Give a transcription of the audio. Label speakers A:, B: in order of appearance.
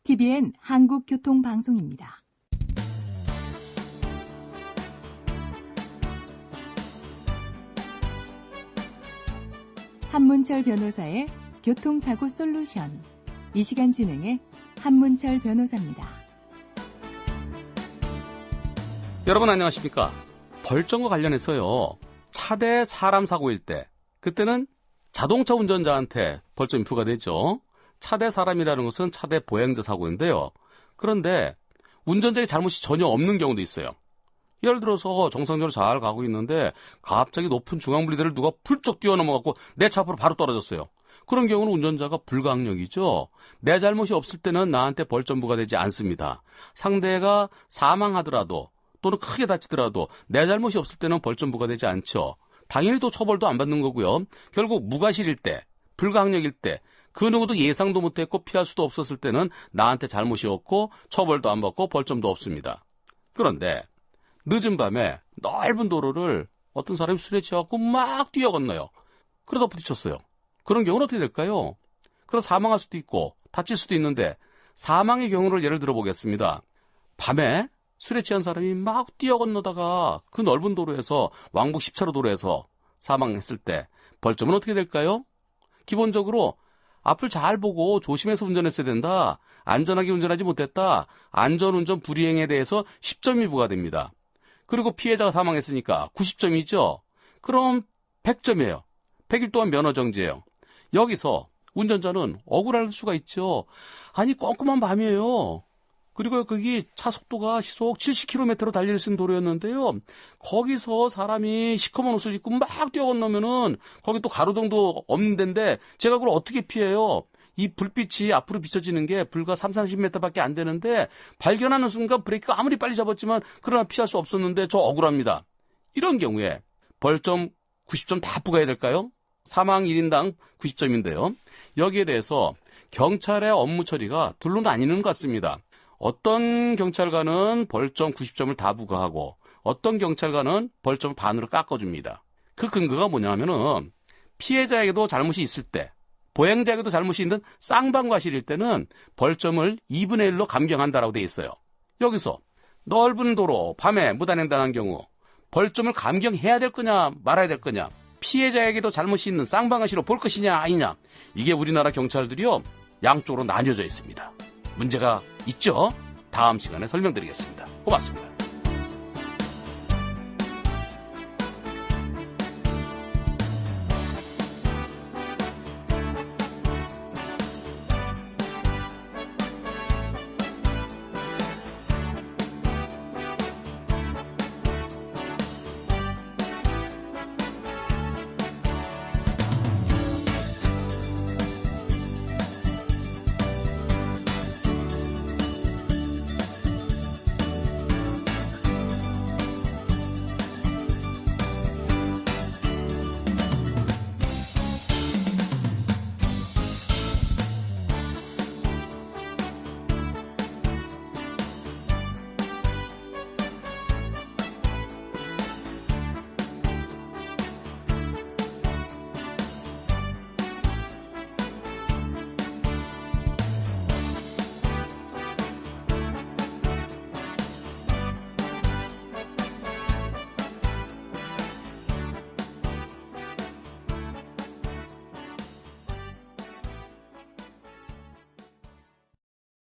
A: TVN 한국교통방송입니다. 한문철 변호사의 교통사고 솔루션. 이 시간 진행의 한문철 변호사입니다.
B: 여러분 안녕하십니까? 벌점과 관련해서요. 차 대 사람 사고일 때 그때는 자동차 운전자한테 벌점이 부과되죠. 차 대 사람이라는 것은 차 대 보행자 사고인데요. 그런데 운전자의 잘못이 전혀 없는 경우도 있어요. 예를 들어서 정상적으로 잘 가고 있는데 갑자기 높은 중앙분리대를 누가 훌쩍 뛰어넘어갖고 내 차 앞으로 바로 떨어졌어요. 그런 경우는 운전자가 불가항력이죠. 내 잘못이 없을 때는 나한테 벌점 부과되지 않습니다. 상대가 사망하더라도 또는 크게 다치더라도 내 잘못이 없을 때는 벌점 부과되지 않죠. 당연히 또 처벌도 안 받는 거고요. 결국 무과실일 때, 불가항력일 때, 그 누구도 예상도 못했고 피할 수도 없었을 때는 나한테 잘못이 없고 처벌도 안 받고 벌점도 없습니다. 그런데 늦은 밤에 넓은 도로를 어떤 사람이 술에 취해갖고 막 뛰어 건너요. 그러다 부딪혔어요. 그런 경우는 어떻게 될까요? 그래서 사망할 수도 있고 다칠 수도 있는데 사망의 경우를 예를 들어 보겠습니다. 밤에 술에 취한 사람이 막 뛰어 건너다가 그 넓은 도로에서 왕복 10차로 도로에서 사망했을 때 벌점은 어떻게 될까요? 기본적으로 앞을 잘 보고 조심해서 운전했어야 된다. 안전하게 운전하지 못했다. 안전운전 불이행에 대해서 10점이 부과됩니다. 그리고 피해자가 사망했으니까 90점이죠. 그럼 100점이에요. 100일 동안 면허정지예요. 여기서 운전자는 억울할 수가 있죠. 아니 꼼꼼한 밤이에요. 그리고 거기 차 속도가 시속 70km로 달릴 수 있는 도로였는데요. 거기서 사람이 시커먼 옷을 입고 막 뛰어 건너면은 거기 또 가로등도 없는 데인데 제가 그걸 어떻게 피해요? 이 불빛이 앞으로 비춰지는 게 불과 30-40m밖에 안 되는데 발견하는 순간 브레이크가 아무리 빨리 잡았지만 그러나 피할 수 없었는데 저 억울합니다. 이런 경우에 벌점 90점 다 부과해야 될까요? 사망 1인당 90점인데요. 여기에 대해서 경찰의 업무 처리가 둘로 나뉘는 것 같습니다. 어떤 경찰관은 벌점 90점을 다 부과하고 어떤 경찰관은 벌점 반으로 깎아줍니다. 그 근거가 뭐냐면은 피해자에게도 잘못이 있을 때 보행자에게도 잘못이 있는 쌍방과실일 때는 벌점을 2분의 1로 감경한다라고 돼 있어요. 여기서 넓은 도로 밤에 무단횡단한 경우 벌점을 감경해야 될 거냐 말아야 될 거냐, 피해자에게도 잘못이 있는 쌍방과실로 볼 것이냐 아니냐, 이게 우리나라 경찰들이요 양쪽으로 나뉘어져 있습니다. 문제가 있죠? 다음 시간에 설명드리겠습니다. 고맙습니다.